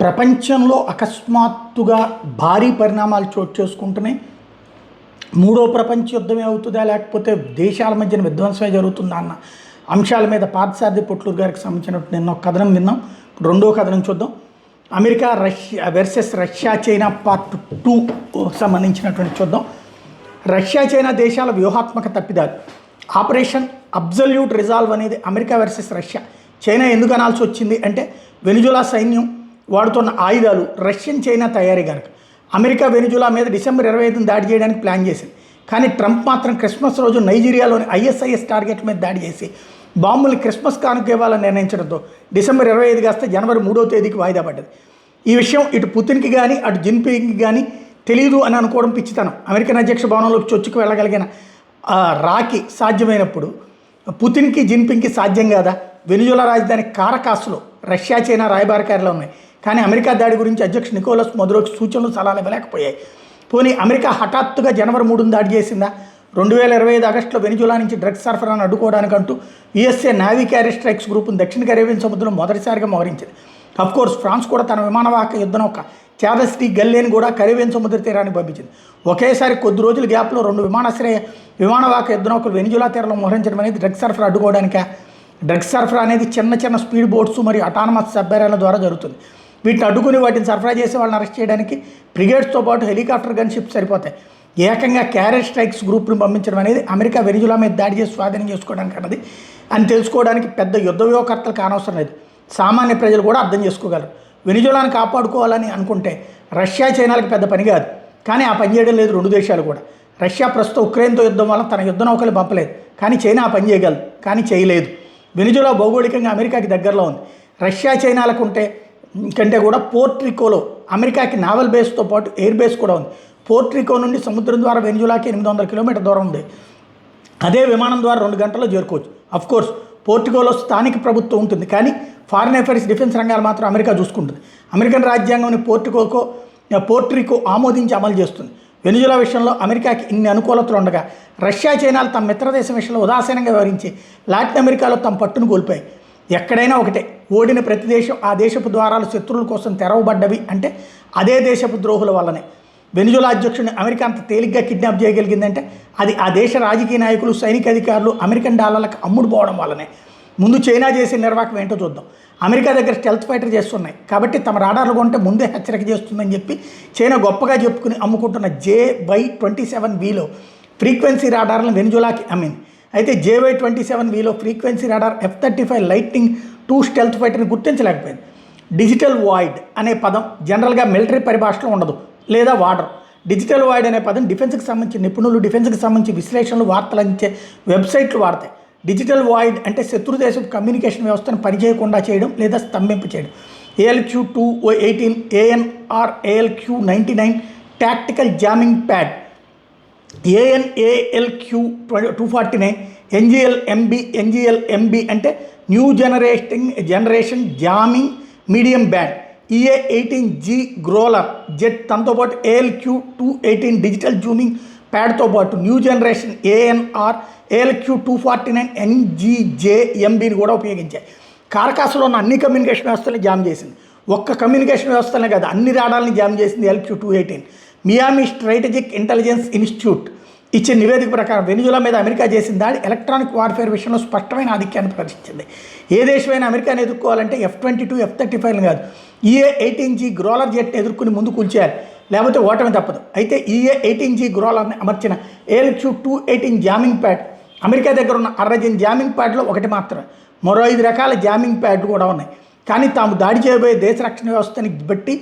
ప్రపంచంలో అకస్మాత్తుగా భారీ పరిణామాలు చోటు చేసుకుంటున్నాయి. మూడో ప్రపంచ యుద్ధమే అవుతుందా లేకపోతే దేశాల మధ్యన విధ్వంసమే జరుగుతుందా అన్న అంశాల మీద పార్థసారథి పొట్లూరు గారికి సంబంధించినట్టు నిన్న ఒక కథనం విన్నాం. ఇప్పుడు రెండో కథనం చూద్దాం. America Russia versus Russia China part 2 సంబంధించినటువంటి చూద్దాం. రష్యా చైనా దేశాల వ్యూహాత్మక తప్పిదాలు. ఆపరేషన్ అబ్జల్యూట్ రిజాల్వ్ అనేది అమెరికా వర్సెస్ రష్యా. చైనా ఎందుకు అనాల్సి వచ్చింది అంటే వెనిజులా సైన్యం వాడుతున్న ఆయుధాలు రష్యన్ చైనా తయారీ కనుక. అమెరికా వెనిజులా మీద డిసెంబర్ 25న దాడి చేయడానికి ప్లాన్ చేసింది. కానీ ట్రంప్ మాత్రం క్రిస్మస్ రోజు నైజీరియాలోని ఐఎస్ఐఎస్ టార్గెట్ల మీద దాడి చేసి బాంబులు క్రిస్మస్ కానుక ఇవ్వాలని నిర్ణయించడంతో డిసెంబర్ 25 కాస్త జనవరి 3వ తేదీకి వాయిదా పడ్డది. ఈ విషయం ఇటు పుతిన్కి కానీ అటు జిన్పింగ్కి కానీ తెలియదు అని అనుకోవడం పిచ్చితనం. అమెరికన్ అధ్యక్ష భవనంలోకి చొచ్చుకు వెళ్ళగలిగిన రాకి సాధ్యమైనప్పుడు పుతిన్కి జిన్పింగ్కి సాధ్యం కాదా? వెనిజులా రాజధాని కారకాస్లో రష్యా చైనా రాయబార కార్యాలయాలు ఉన్నాయి. కానీ అమెరికా దాడి గురించి అధ్యక్షుడు నికోలస్ మదురోకి సూచనలు సలహాలు ఇవ్వలేకపోయాయి. పోనీ అమెరికా హఠాత్తుగా జనవరి 3న దాడి చేసిందా? 2025 ఆగస్టులో వెనిజులా నుంచి డ్రగ్స్ సరఫరాను అడ్డుకోవడానికంటూ యుఎస్ఏ నావీ క్యారియర్ స్ట్రైక్స్ గ్రూప్ను దక్షిణ కరేబియన్ సముద్రంలో మొదటిసారిగా మోహరించింది. అఫ్కోర్స్ ఫ్రాన్స్ కూడా తన విమానవాహక యుద్ధనౌక చార్లెస్ డి గల్లేని కూడా కరేబియన్ సముద్ర తీరానికి పంపించింది. ఒకేసారి కొద్ది రోజుల గ్యాప్లో 2 విమానవాహక యుద్ధనౌకలు వెనిజులా తీరంలో మోహరించడం అనేది డ్రగ్స్ సరఫరా అడ్డుకోవడానికే. డ్రగ్స్ సరఫరా అనేది చిన్న స్పీడ్ బోట్స్ మరియు అటానమస్ సబ్మెరైన్ల ద్వారా జరుగుతుంది. వీటిని అడ్డుకుని వాటిని సరఫరా చేసే వాళ్ళని అరెస్ట్ చేయడానికి బ్రిగేడ్స్తో పాటు హెలికాప్టర్ గన్ షిప్స్ సరిపోతాయి. ఏకంగా క్యారియర్ స్ట్రైక్స్ గ్రూప్ను పంపించడం అనేది అమెరికా వెనిజులా మీద దాడి చేసి స్వాధీనం చేసుకోవడానికి అన్నది అని తెలుసుకోవడానికి పెద్ద యుద్ధ వ్యూహకర్తలు కానవసరం లేదు. సామాన్య ప్రజలు కూడా అర్థం చేసుకోగలరు. వెనిజులాను కాపాడుకోవాలని అనుకుంటే రష్యా చైనాలకు పెద్ద పని కాదు. కానీ ఆ పని చేయడం లేదు రెండు దేశాలు కూడా. రష్యా ప్రస్తుతం ఉక్రెయిన్తో యుద్ధం వల్ల తన యుద్ధ నౌకలు పంపలేదు. కానీ చైనా ఆ పని చేయగలదు, కానీ చేయలేదు. వెనిజులా భౌగోళికంగా అమెరికాకి దగ్గరలో ఉంది. రష్యా చైనాలకు కంటే కూడా పోర్ట్రికోలో అమెరికాకి నావల్ బేస్తో పాటు ఎయిర్ బేస్ కూడా ఉంది. పోర్ట్రికో నుండి సముద్రం ద్వారా వెనిజులాకి 800 కిలోమీటర్ దూరం ఉంది. అదే విమానం ద్వారా 2 గంటల్లో చేరుకోవచ్చు. అఫ్కోర్స్ పోర్ట్రికోలో స్థానిక ప్రభుత్వం ఉంటుంది, కానీ ఫారిన్ అఫైర్స్ డిఫెన్స్ రంగాలు మాత్రం అమెరికా చూసుకుంటుంది. అమెరికన్ రాజ్యాంగంని పోర్ట్రికో ఆమోదించి అమలు చేస్తుంది. వెనిజులా విషయంలో అమెరికాకి ఇన్ని అనుకూలతలు ఉండగా రష్యా చైనాలు తమ మిత్రదేశం విషయంలో ఉదాసీనంగా వ్యవహరించి లాటిన్ అమెరికాలో తమ పట్టును కోల్పోయాయి. ఎక్కడైనా ఒకటే, ఓడిన ప్రతి దేశం ఆ దేశపు ద్వారాలు శత్రువుల కోసం తెరవబడ్డవి అంటే అదే దేశపు ద్రోహుల వల్లనే. వెనిజులా అధ్యక్షుడిని అమెరికా అంత తేలిగ్గా కిడ్నాప్ చేయగలిగిందంటే అది ఆ దేశ రాజకీయ నాయకులు, సైనిక అధికారులు అమెరికన్ డాలర్లకు అమ్ముడు పోవడం వల్లనే. ముందు చైనా చేసే నిర్వాహకం ఏంటో చూద్దాం. అమెరికా దగ్గర స్టెల్త్ ఫైటర్ చేస్తున్నాయి కాబట్టి తమ రాడార్లు కొంటే ముందే హెచ్చరిక చేస్తుందని చెప్పి చైనా గొప్పగా చెప్పుకుని అమ్ముకుంటున్న JY-27Vలో ఫ్రీక్వెన్సీ రాడార్లను వెనిజులాకి అమ్మింది. అయితే JY-27Vలో frequency radar F-35 lightning 2 stealth ఫైటర్ని గుర్తించలేకపోయింది. డిజిటల్ వాయిడ్ అనే పదం జనరల్గా మిలిటరీ పరిభాషలో ఉండదు లేదా వాడరు. డిజిటల్ వాయిడ్ అనే పదం డిఫెన్స్కి సంబంధించి నిపుణులు, డిఫెన్స్కి సంబంధించి విశ్లేషణలు, వార్తలు అందించే వెబ్సైట్లు వాడతాయి. డిజిటల్ వాయిడ్ అంటే శత్రు దేశం కమ్యూనికేషన్ వ్యవస్థను పనిచేయకుండా చేయడం లేదా స్తంభింప చేయడం. ALQ-218 ANR ALQ-99 tactical jamming pad, ANALQ-249 NGL-MB అంటే new generation jamming medium band, EA-18G growler jet, తనతో పాటు ALQ-218 డిజిటల్ జూమింగ్ ప్యాడ్తో పాటు న్యూ జనరేషన్ ANR ALQ-249 NGJMBని కూడా ఉపయోగించాయి. కారకాసులో ఉన్న అన్ని కమ్యూనికేషన్ వ్యవస్థలను జామ్ చేసింది. ఒక్క కమ్యూనికేషన్ వ్యవస్థలనే కాదు, అన్ని రాడాలని జామ్ చేసింది LQ-218. Miami strategic intelligence institute ఇచ్చిన నివేదిక ప్రకారం వెనిజులా మీద అమెరికా చేసిన దాడి ఎలక్ట్రానిక్ వార్ఫేర్ విషయంలో స్పష్టమైన ఆధిక్యాన్ని ప్రదర్శించింది. ఏ దేశమైనా అమెరికాను ఎదుర్కోవాలంటే F-22 F-35 కాదు, EA-18G గ్రోలర్ జెట్ని ఎదుర్కొని ముందు కూల్చేయాలి, లేకపోతే ఓటమి తప్పదు. అయితే EA-18G గ్రోలర్ని అమర్చిన ALQ-218 జామింగ్ ప్యాడ్ అమెరికా దగ్గర ఉన్న 60 జామింగ్ ప్యాడ్లో ఒకటి మాత్రమే. మరో 5 రకాల జామింగ్ ప్యాడ్లు కూడా ఉన్నాయి. కానీ తాము దాడి చేయబోయే దేశ రక్షణ వ్యవస్థని బట్టి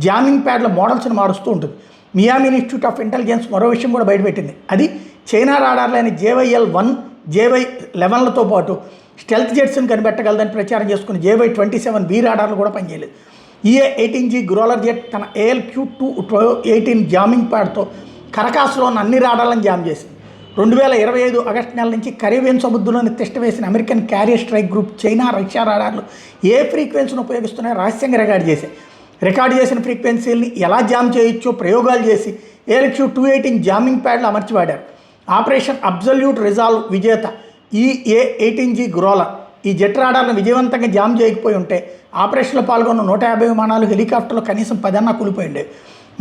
జామింగ్ ప్యాడ్ల మోడల్స్ని మారుస్తూ ఉంటుంది. మియామి ఇన్స్టిట్యూట్ ఆఫ్ ఇంటెలిజెన్స్ మరో విషయం కూడా బయటపెట్టింది. అది చైనా రాడార్లైన JYL-1 JY-11లతో పాటు స్టెల్త్ జెట్స్ని కనిపెట్టగలదని ప్రచారం చేసుకుని JY-27V రాడార్లు కూడా పనిచేయలేదు. EA-18G గ్రోలర్ జెట్ తన ALQ-218 జామింగ్ ప్యాడ్తో కరకాసులో ఉన్న అన్ని రాడార్లను జామ్ చేసింది. 2025 ఆగస్టు నెల నుంచి కరేబియన్ సముద్రంలోని తిష్ట వేసిన American carrier strike group China, Russia రాడార్లు ఏ ఫ్రీక్వెన్సీని ఉపయోగిస్తున్నాయో రహస్యంగా రికార్డు చేసిన ఫ్రీక్వెన్సీలని ఎలా జామ్ చేయొచ్చో ప్రయోగాలు చేసి ALQ-218 జామింగ్ ప్యాడ్లు అమర్చి వాడారు. ఆపరేషన్ అబ్జల్యూట్ రిజాల్వ్ విజేత EA-18G గ్రోలర్ ఈ జెట్ రాడార్లను విజయవంతంగా జామ్ చేయకపోయి ఉంటే ఆపరేషన్లో పాల్గొన్న 150 విమానాలు హెలికాప్టర్లో కనీసం 10 అన్నా కూలిపోయి ఉండేవి.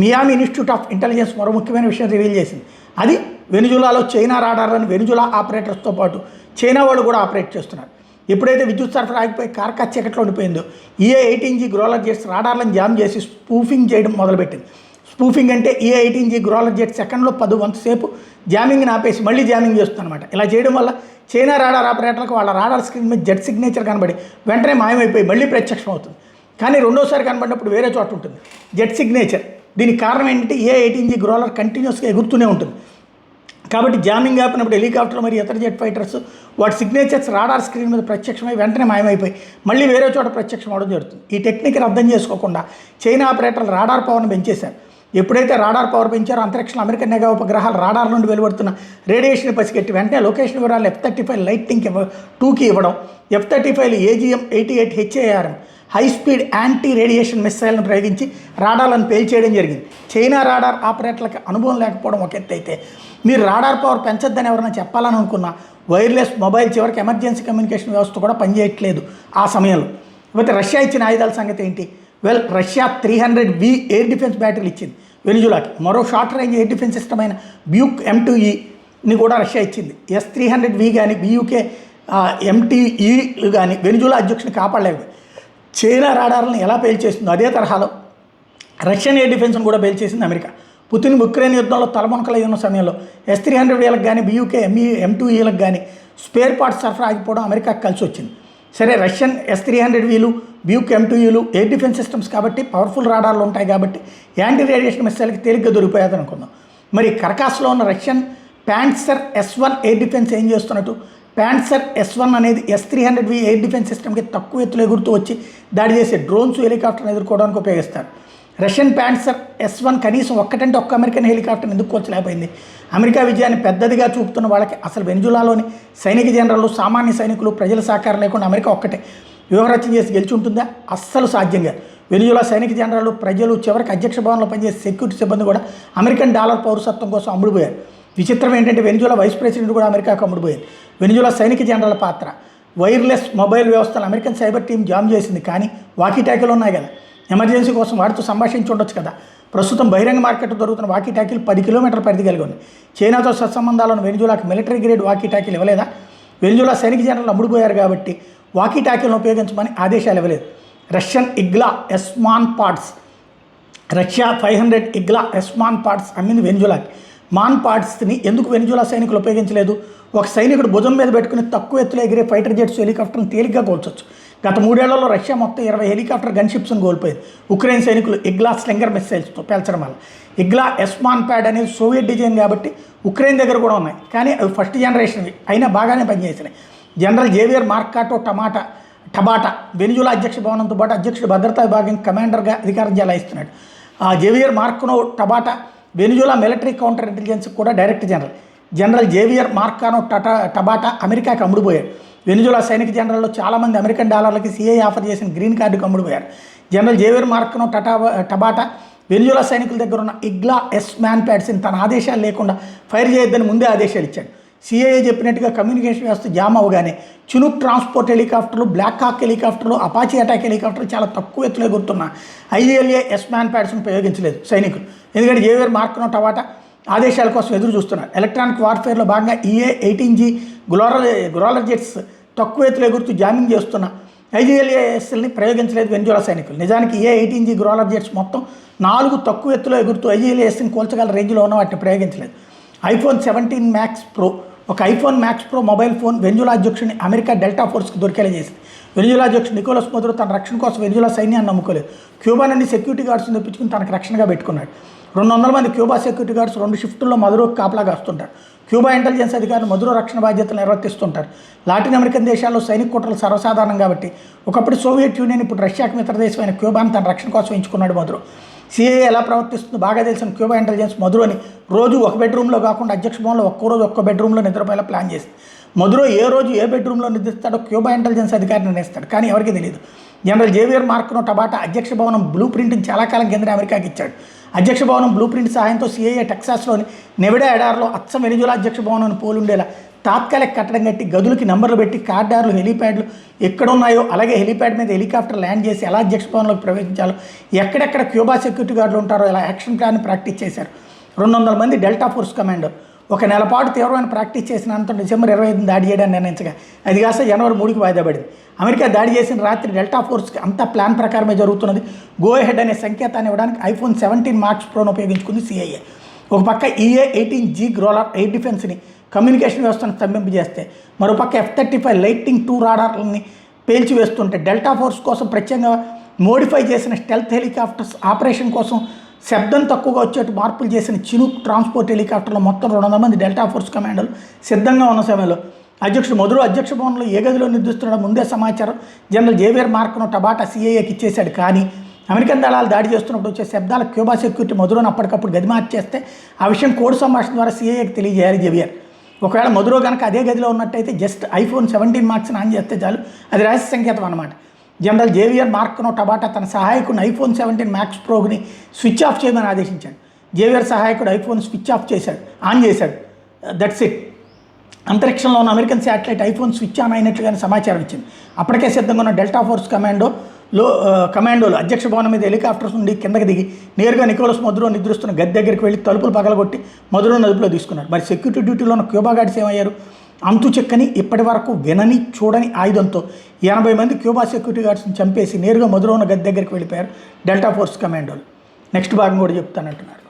మియామి ఇన్స్టిట్యూట్ ఆఫ్ ఇంటెలిజెన్స్ మరో ముఖ్యమైన విషయం రివీల్ చేసింది. అది వెనుజులాలో చైనా రాడార్లను వెనుజులా ఆపరేటర్స్తో పాటు చైనా వాళ్ళు కూడా ఆపరేట్ చేస్తున్నారు. ఎప్పుడైతే విద్యుత్ సరఫరా ఆగిపోయి కార్కా చీకట్లో ఉండిపోయిందో EA-18G గ్రోలర్ జెట్స్ రాడార్లను జామ్ చేసి స్పూఫింగ్ చేయడం మొదలుపెట్టింది. స్పూఫింగ్ అంటే EA-18G గ్రోలర్ జెట్ సెకండ్లో 10 వంతు సేపు జామింగ్ని ఆపేసి మళ్ళీ జామింగ్ చేస్తుందన్నమాట. ఇలా చేయడం వల్ల చైనా రాడార్ ఆపరేటర్లకు వాళ్ళ రాడార్ స్క్రీన్ మీద జెట్ సిగ్నేచర్ కనబడి వెంటనే మాయమైపోయి మళ్ళీ ప్రత్యక్షం అవుతుంది. కానీ రెండోసారి కనబడినప్పుడు వేరే చోట ఉంటుంది జెట్ సిగ్నేచర్. దీనికి కారణం ఏంటంటే EA-18G గ్రోలర్ కంటిన్యూస్గా ఎగురుతూనే ఉంటుంది. కాబట్టి జామింగ్ ఆపినప్పుడు హెలికాప్టర్లు మరియు ఇతర జెట్ ఫైటర్స్ వాటి సిగ్నేచర్స్ రాడార్ స్క్రీన్ మీద ప్రత్యక్షమై వెంటనే మాయమైపోయి మళ్ళీ వేరే చోట ప్రత్యక్షం అవడం జరుగుతుంది. ఈ టెక్నిక్ని అర్థం చేసుకోకుండా చైనా ఆపరేటర్లు రాడార్ పవర్ను పెంచేశారు. ఎప్పుడైతే రాడార్ పవర్ పెంచారో అంతరిక్షంలో అమెరికన్ నెగా ఉపగ్రహాలు రాడార్ నుండి వెలువడుతున్న రేడియేషన్ పసిగట్టి వెంటనే లొకేషన్ వివరాలు F-35 లైట్నింగ్ 2కి ఇవ్వడం, F-35 AGM-88 HARM high speed anti radiation మిస్సైల్ను ప్రయోగించి రాడార్లను పేల్చేయడం జరిగింది. చైనా రాడార్ ఆపరేటర్లకు అనుభవం లేకపోవడం ఒక ఎత్తు అయితే, మీరు రాడార్ పవర్ పెంచొద్దని ఎవరైనా చెప్పాలని అనుకున్నా వైర్లెస్ మొబైల్ చివరికి ఎమర్జెన్సీ కమ్యూనికేషన్ వ్యవస్థ కూడా పనిచేయట్లేదు ఆ సమయంలో. ఇకపోతే రష్యా ఇచ్చిన ఆయుధాల సంగతి ఏంటి? రష్యా 300V ఎయిర్ డిఫెన్స్ బ్యాటరీలు ఇచ్చింది వెనుజులాకి. మరో short range air defence system అయిన బ్యూక్ M2Eని కూడా రష్యా ఇచ్చింది. S-300V కానీ BUK MTEలు కానీ వెనుజులా అధ్యక్షుని కాపాడలేవు. చైనా రాడార్లను ఎలా పేల్చేస్తుందో అదే తరహాలో రష్యన్ ఎయిర్ డిఫెన్స్ను కూడా పేల్చేసింది అమెరికా. పుతిన్ ఉక్రెయిన్ యుద్ధంలో తలమునకలై ఉన్న సమయంలో S-300Vలకు కానీ BUK M2Eలకు కానీ స్పేర్ పార్ట్స్ సరఫరా ఆగిపోవడం అమెరికాకు కలిసి వచ్చింది. సరే, రష్యన్ S-300Vలు BUK M2Eలు ఎయిర్ డిఫెన్స్ సిస్టమ్స్ కాబట్టి పవర్ఫుల్ రాడార్లు ఉంటాయి కాబట్టి యాంటీ రేడియేషన్ మిస్సైల్కి తేలిగ్గా దొరికిపోయేది అనుకుందాం. మరి కర్కాస్లో ఉన్న రష్యన్ ప్యాంట్సర్ S-1 ఎయిర్ డిఫెన్స్ ఏం చేస్తున్నట్టు? ప్యాంట్సర్ S-1 అనేది S-300V ఎయిర్ డిఫెన్స్ సిస్టమ్కి తక్కువ ఎత్తులో ఎగురుతూ వచ్చి దాడి చేసే డ్రోన్స్ హెలికాప్టర్ని ఎదుర్కోవడానికి ఉపయోగిస్తారు. రష్యన్ ప్యాంట్సర్ S-1 కనీసం ఒక్కటంటే ఒక్క అమెరికన్ హెలికాప్టర్ని ఎందుకు కూల్చలేకపోయింది? అమెరికా విజయాన్ని పెద్దదిగా చూపుతున్న వాళ్ళకి అసలు వెనుజులాలోని సైనిక జనరల్, సామాన్య సైనికులు, ప్రజల సహకారం లేకుండా అమెరికా ఒక్కటే వ్యూహరచన చేసి గెలిచి ఉంటుందా? అస్సలు సాధ్యంగా. వెనుజులా సైనిక జనరల్, ప్రజలు, చివరికి అధ్యక్ష భవన్లో పనిచేసే సెక్యూరిటీ సిబ్బంది కూడా అమెరికన్ డాలర్ పౌరసత్వం కోసం అమ్ముడుపోయారు. విచిత్రం ఏంటంటే వెనుజులా వైస్ ప్రెసిడెంట్ కూడా అమెరికాకు అమ్ముడుపోయారు. వెనుజులా సైనిక జనరల్ పాత్ర, వైర్లెస్ మొబైల్ వ్యవస్థలు అమెరికన్ సైబర్ టీం జామ్ చేసింది. కానీ వాకీ-టాకీలు ఉన్నాయి కదా, ఎమర్జెన్సీ కోసం వాటితో సంభాషించి ఉండొచ్చు కదా. ప్రస్తుతం బహిరంగ మార్కెట్ దొరుకుతున్న వాకీ-టాకీలు 10 కిలోమీటర్ల పరిధి కలిగి ఉన్నాయి. చైనాతో సత్సంబంధాలను వెనుజులాకి మిలిటరీ గ్రేడ్ వాకీ-టాకీలు ఇవ్వలేదా? వెనుజులా సైనిక జనరల్ అమ్ముడుపోయారు కాబట్టి వాకీ-టాకీలను ఉపయోగించమని ఆదేశాలు ఇవ్వలేదు. రష్యన్ ఇగ్లా ఎస్మాన్ పాడ్స్, రష్యా 500 ఇగ్లా ఎస్మాన్ పాడ్స్ అమ్మింది వెనుజులాకి. మాన్ పాడ్స్ని ఎందుకు వెనుజులా సైనికులు ఉపయోగించలేదు? ఒక సైనికుడు భుజం మీద పెట్టుకుని తక్కువ ఎత్తులో ఎగిరే ఫైటర్ జెట్స్, హెలికాప్టర్ని తేలిగ్గా కోల్చొచ్చు. గత 3 ఏళ్లలో రష్యా మొత్తం 20 హెలికాప్టర్ గన్షిప్స్ను కోల్పోయింది ఉక్రెయిన్ సైనికులు ఇగ్లా స్లింగర్ మిస్సైల్స్తో పేల్చడం వల్ల. ఇగ్లా ఎస్మాన్ ప్యాడ్ అనేది సోవియట్ డిజైన్ కాబట్టి ఉక్రెయిన్ దగ్గర కూడా ఉన్నాయి. కానీ అవి ఫస్ట్ జనరేషన్వి అయినా బాగానే పనిచేసినాయి. General Javier Marcato Tabata Venezuela అధ్యక్ష భవనంతో పాటు అధ్యక్షుడు భద్రతా విభాగం కమాండర్గా అధికారం చెలాయిస్తున్నాడు. Javier Marcano Tabata Venezuela military counter intelligence కూడా director general. General Javier Marcano Tabata అమెరికాకి అమ్ముడుపోయాడు. వెనుజులా సైనిక జనరల్లో చాలామంది అమెరికన్ డాలర్లకి CIA ఆఫర్ చేసిన గ్రీన్ కార్డుకు అమ్ముడుపోయారు. General Javier Marcano Tabata Venezuela సైనికుల దగ్గర ఉన్న ఇగ్లా ఎస్మాన్ ప్యాడ్స్ని తన ఆదేశాలు లేకుండా ఫైర్ చేయొద్దని ముందే ఆదేశాలు ఇచ్చాడు. CIA చెప్పినట్టుగా కమ్యూనికేషన్ వ్యవస్థ జామ్ అవగానే చినుక్ ట్రాన్స్పోర్ట్ హెలికాప్టర్లు, బ్లాక్ హాక్ హెలికాప్టర్లు, అపాచీ అటాక్ హెలికాప్టర్లు చాలా తక్కువ ఎత్తులో ఎగురుతున్న ILA ఎస్మాన్ ప్యాడ్స్ను ప్రయోగించలేదు సైనికులు. ఎందుకంటే జేవియర్ మార్కనో టబాటా ఆదేశాల కోసం ఎదురు చూస్తున్నారు. ఎలక్ట్రానిక్ వార్ఫేర్లో భాగంగా EA-18G గ్రోలర్ జెట్స్ తక్కువ ఎత్తులో ఎగురుతూ జామింగ్ చేస్తున్న ILASని ప్రయోగించలేదు వెనుజులా సైనికులు. నిజానికి EA-18G గ్రోలర్ జెట్స్ మొత్తం 4 తక్కువ ఎత్తులో ఎగురుతూ ILASని కూల్చగల రేంజ్లో ఉన్న వాటిని ప్రయోగించలేదు. iPhone 17 Max Pro, ఒక iPhone Max Pro mobile phone Venezuela అధ్యక్షుడిని అమెరికా డెల్టా ఫోర్స్కి దొరికేలా చేసింది. వెనుజులా అధ్యక్షుడు నికోలస్ మదురో తన రక్షణ కోసం వెనుజులా సైన్యాన్ని నమ్ముకోలేదు. క్యూబా నుండి సెక్యూరిటీ గార్డ్స్ని తెప్పించుకుని తనకు రక్షణగా పెట్టుకున్నాడు. 200 మంది క్యూబా సెక్యూరిటీ గార్డ్స్ 2 షిఫ్టుల్లో మదురోకి కాపలాగా వస్తుంటారు. క్యూబా ఇంటెలిజెన్స్ అధికారులు మదురో రక్షణ బాధ్యతలు నిర్వర్తిస్తుంటారు. లాటిన్ అమెరికన్ దేశాల్లో సైనిక కుట్రలు సర్వసాధారణం కాబట్టి ఒకప్పుడు సోవియట్ యూనియన్, ఇప్పుడు రష్యాకు మిత్ర దేశమైన క్యూబాను తన రక్షణ కోసం ఎంచుకున్నాడు మదురో. CIA ఎలా ప్రవర్తిస్తుందో బాగా తెలిసిన క్యూబా ఇంటెలిజెన్స్ మదురోని రోజు ఒక బెడ్రూమ్లో కాకుండా అధ్యక్ష భవన్లో ఒక్క బెడ్రూమ్లో నిద్రపోయేలా ప్లాన్ చేసింది. మదురో ఏ రోజు ఏ బెడ్రూమ్లో నిద్రిస్తాడో క్యూబా ఇంటెలిజెన్స్ అధికారి నిర్ణయిస్తాడు. కానీ ఎవరికీ తెలియదు. జనరల్ జేవియర్ మార్కనో టబాటా అధ్యక్ష భవనం బ్లూ ప్రింట్ని చాలా కాలం కింద అమెరికాకి ఇచ్చాడు. అధ్యక్ష భవనం బ్లూ ప్రింట్ సహాయంతో CIA టెక్సాస్లోని నెవిడా ఎడార్లో అచ్చం వెనుజులా అధ్యక్ష భవనాన్ని పోలుండేలా తాత్కాలిక కట్టడం కట్టి గదులకి నెంబర్లు పెట్టి కారిడార్లు హెలీప్యాడ్లు ఎక్కడున్నాయో అలాగే హెలీప్యాడ్ మీద హెలికాప్టర్ ల్యాండ్ చేసి ఎలా అధ్యక్ష భవన్లోకి ప్రవేశించాలో ఎక్కడెక్కడ క్యూబా సెక్యూరిటీ గార్డులు ఉంటారో ఇలా యాక్షన్ ప్లాన్ ప్రాక్టీస్ చేశారు. 200 మంది డెల్టా ఫోర్స్ కమాండో ఒక నెల పాటు తీవ్రమైన ప్రాక్టీస్ చేసిన అనంతరం డిసెంబర్ 25 దాడి చేయడానికి నిర్ణయించగా అది కాస్త జనవరి 3కి వాయిదా పడింది. అమెరికా దాడి చేసిన రాత్రి డెల్టా ఫోర్స్కి అంతా ప్లాన్ ప్రకారమే జరుగుతున్నది. గో హెడ్ అనే సంకేతాన్ని ఇవ్వడానికి ఐఫోన్ 17 మాక్స్ ప్రోను ఉపయోగించుకుంది సిఐఏ. ఒక పక్క EA-18G గ్రోలర్ ఎయిర్ డిఫెన్స్ని కమ్యూనికేషన్ వ్యవస్థను స్తంభింపజేస్తే మరోపక్క F-35 లైటింగ్ 2 రాడార్లని పేల్చివేస్తుంటే డెల్టా ఫోర్స్ కోసం ప్రత్యేకంగా మోడిఫై చేసిన స్టెల్త్ హెలికాప్టర్స్ ఆపరేషన్ కోసం శబ్దం తక్కువగా వచ్చేట్టు మార్పులు చేసిన చినూక్ ట్రాన్స్పోర్ట్ హెలికాప్టర్లో మొత్తం 200 మంది డెల్టా ఫోర్స్ కమాండోలు సిద్ధంగా ఉన్న సమయంలో అధ్యక్షుడు మధురో అధ్యక్ష భవన్లో ఏ గదిలో నిర్దిస్తున్నాడో ముందే సమాచారం జనరల్ జేవియర్ మార్క్ను టబాటా సిఐఏకి ఇచ్చేశాడు. కానీ అమెరికన్ దళాలు దాడి చేస్తున్నప్పుడు వచ్చే శబ్దాల క్యూబా సెక్యూరిటీ మధురోని అప్పటికప్పుడు గది మార్చేస్తే ఆ విషయం కోడ్ సంభాషణ ద్వారా సిఐఏకి తెలియజేయాలి జేవియర్. ఒకవేళ మధురో కనుక అదే గదిలో ఉన్నట్టయితే జస్ట్ ఐఫోన్ 17 మాక్స్ని ఆన్ చేస్తే చాలు, అది రహస్య సంకేతం అన్నమాట. జనరల్ జేవియర్ మార్క్నో టబాటా తన సహాయకుడిని ఐఫోన్ 17 మ్యాక్స్ ప్రోని స్విచ్ ఆఫ్ చేయమని ఆదేశించాడు. జేవియర్ సహాయకుడు ఐఫోన్ స్విచ్ ఆఫ్ చేశాడు, ఆన్ చేశాడు. That's it. అంతరిక్షంలో ఉన్న శాటిలైట్ ఐఫోన్ స్విచ్ ఆన్ అయినట్లుగానే సమాచారం ఇచ్చింది. అప్పటికే సిద్ధంగా ఉన్న డెల్టా ఫోర్స్ కమాండోలు అధ్యక్ష భవనం మీద హెలికాప్టర్స్ నుండి కిందకి దిగి నేరుగా నికోలస్ మధురో నిద్రిస్తున్న గది దగ్గరికి వెళ్ళి తలుపులు పగలగొట్టి మధురోని అదుపులో తీసుకున్నారు. మరి సెక్యూరిటీ డ్యూటీలో ఉన్న క్యూబా గార్డ్స్ ఏమయ్యారు? అంతు చెక్కని ఇప్పటి వరకు వినని చూడని ఆయుధంతో 80 మంది క్యూబా సెక్యూరిటీ గార్డ్స్ని చంపేసి నేరుగా మధురో ఉన్న గది దగ్గరికి వెళ్ళిపోయారు డెల్టా ఫోర్స్ కమాండోలు. నెక్స్ట్ భాగం కూడా చెప్తానంటున్నారు.